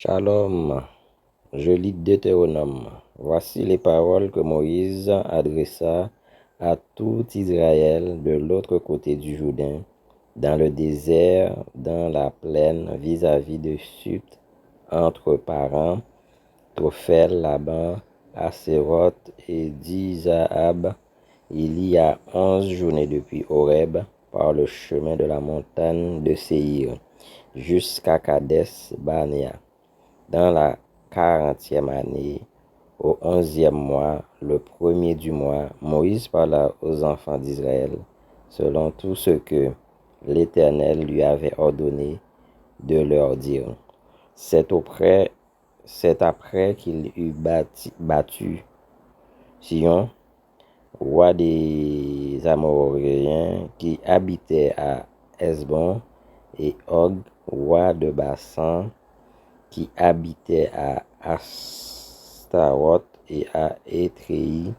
Shalom, je lis Deutéronome. Voici les paroles que Moïse adressa à tout Israël de l'autre côté du Jourdain, dans le désert, dans la plaine, vis-à-vis de Sut, entre Paran, Tophel, Laban, Asséroth et Dizahab. Il y a 11 journées depuis Horeb, par le chemin de la montagne de Séhir, jusqu'à Kadès Barnéa. Dans la 40e année, au 11e mois, le premier du mois, Moïse parla aux enfants d'Israël, selon tout ce que l'Éternel lui avait ordonné de leur dire. C'est après qu'il eut battu Sion, roi des Amoréens, qui habitait à Hesbon, et Og, roi de Basan, qui habitait à Astaroth et à Étréi,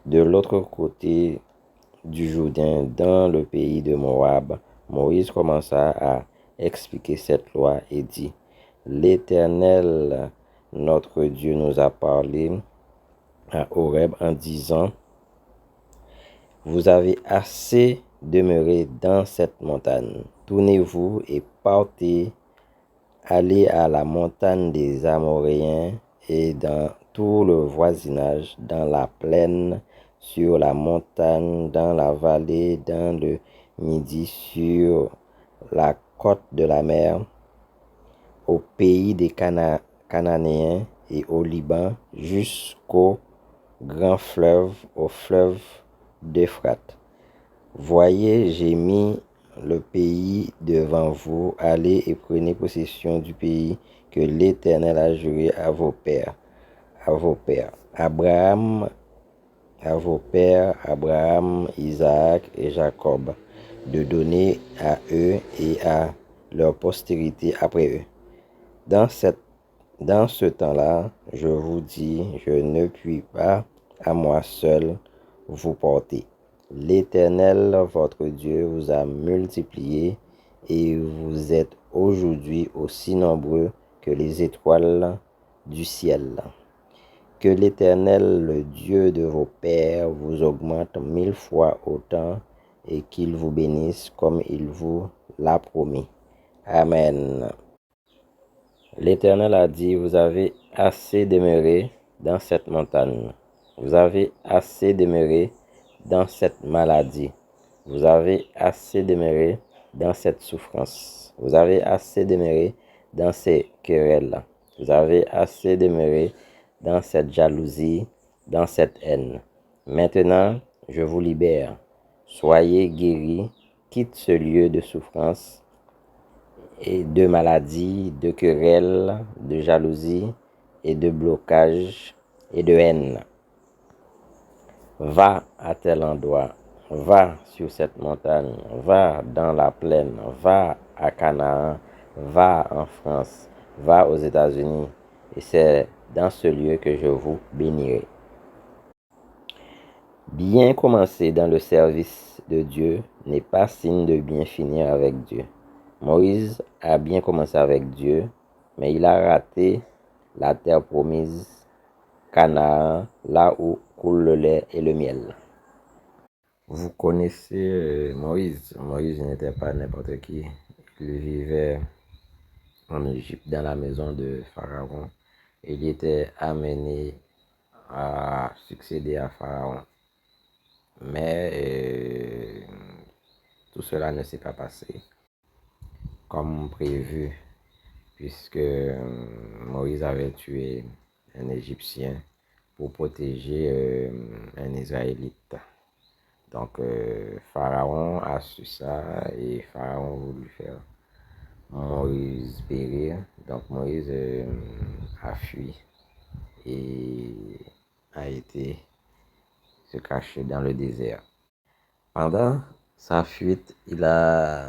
de l'autre côté du Jourdain, dans le pays de Moab. Moïse commença à expliquer cette loi et dit: L'Éternel, notre Dieu, nous a parlé à Horeb en disant: Vous avez assez demeuré dans cette montagne. Tournez-vous et partez. Allez à la montagne des Amoréens et dans tout le voisinage, dans la plaine, sur la montagne, dans la vallée, dans le midi, sur la côte de la mer, au pays des Cananéens et au Liban, jusqu'au grand fleuve, au fleuve d'Euphrate. Voyez, j'ai mis le pays devant vous. Allez et prenez possession du pays que l'Éternel a juré à vos pères, Abraham, Isaac et Jacob, de donner à eux et à leur postérité après eux. Dans ce temps-là, je vous dis, je ne puis pas à moi seul vous porter. L'Éternel, votre Dieu, vous a multiplié et vous êtes aujourd'hui aussi nombreux que les étoiles du ciel. Que l'Éternel, le Dieu de vos pères, vous augmente 1000 fois autant et qu'il vous bénisse comme il vous l'a promis. Amen. L'Éternel a dit: Vous avez assez demeuré dans cette montagne. Vous avez assez demeuré dans cette maladie. Vous avez assez demeuré dans cette souffrance. Vous avez assez demeuré dans ces querelles. Vous avez assez demeuré dans cette jalousie, dans cette haine. Maintenant, je vous libère. Soyez guéris, quitte ce lieu de souffrance et de maladie, de querelle, de jalousie et de blocage et de haine. Va à tel endroit, va sur cette montagne, va dans la plaine, va à Canaan, va en France, va aux États-Unis, et c'est dans ce lieu que je vous bénirai. Bien commencer dans le service de Dieu n'est pas signe de bien finir avec Dieu. Moïse a bien commencé avec Dieu, mais il a raté la terre promise, Canaan, là où coule le lait et le miel. Vous connaissez Moïse. Moïse n'était pas n'importe qui. Il vivait en Égypte dans la maison de Pharaon. Il était amené à succéder à Pharaon. Mais tout cela ne s'est pas passé comme prévu, puisque Moïse avait tué un Égyptien pour protéger un Israélite. Donc, Pharaon a su ça et Pharaon voulu faire Moïse périr. Donc, Moïse a fui et a été se cacher dans le désert. Pendant sa fuite, il a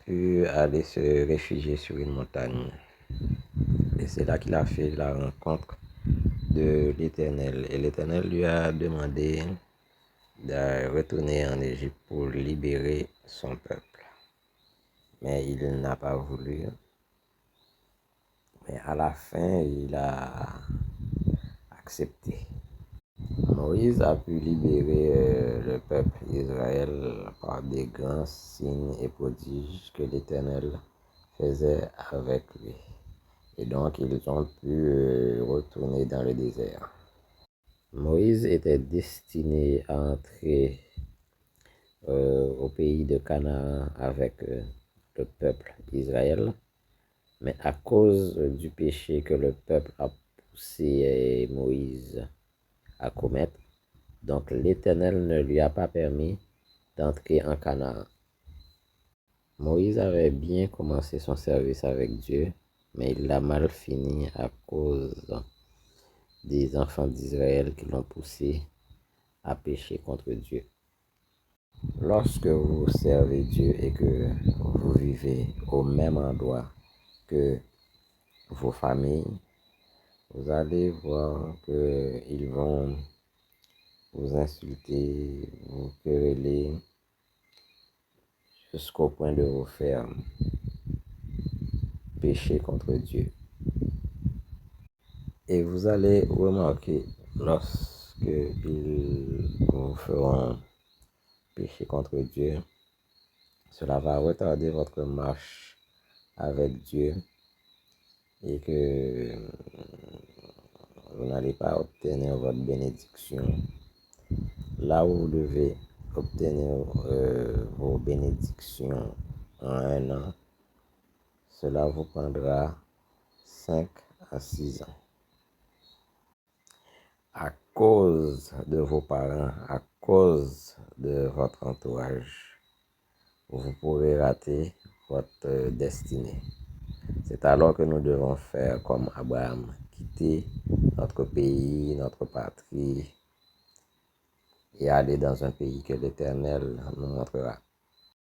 pu aller se réfugier sur une montagne. Et c'est là qu'il a fait la rencontre de l'Éternel. Et l'Éternel lui a demandé de retourner en Égypte pour libérer son peuple. Mais il n'a pas voulu. Mais à la fin, il a accepté. Moïse a pu libérer le peuple d'Israël par des grands signes et prodiges que l'Éternel faisait avec lui. Et donc, ils ont pu retourner dans le désert. Moïse était destiné à entrer au pays de Canaan avec le peuple d'Israël, mais à cause du péché que le peuple a poussé Moïse à commettre, donc l'Éternel ne lui a pas permis d'entrer en Canaan. Moïse avait bien commencé son service avec Dieu, mais il l'a mal fini à cause des enfants d'Israël qui l'ont poussé à pécher contre Dieu. Lorsque vous servez Dieu et que vous vivez au même endroit que vos familles, vous allez voir qu'ils vont vous insulter, vous quereller, jusqu'au point de vous faire pécher contre Dieu. Et vous allez remarquer, lorsque ils vous feront pécher contre Dieu, cela va retarder votre marche avec Dieu et que vous n'allez pas obtenir votre bénédiction là où vous devez obtenir vos bénédictions en un an. Cela vous prendra 5 à 6 ans. À cause de vos parents, à cause de votre entourage, vous pourrez rater votre destinée. C'est alors que nous devons faire comme Abraham, quitter notre pays, notre patrie et aller dans un pays que l'Éternel nous montrera.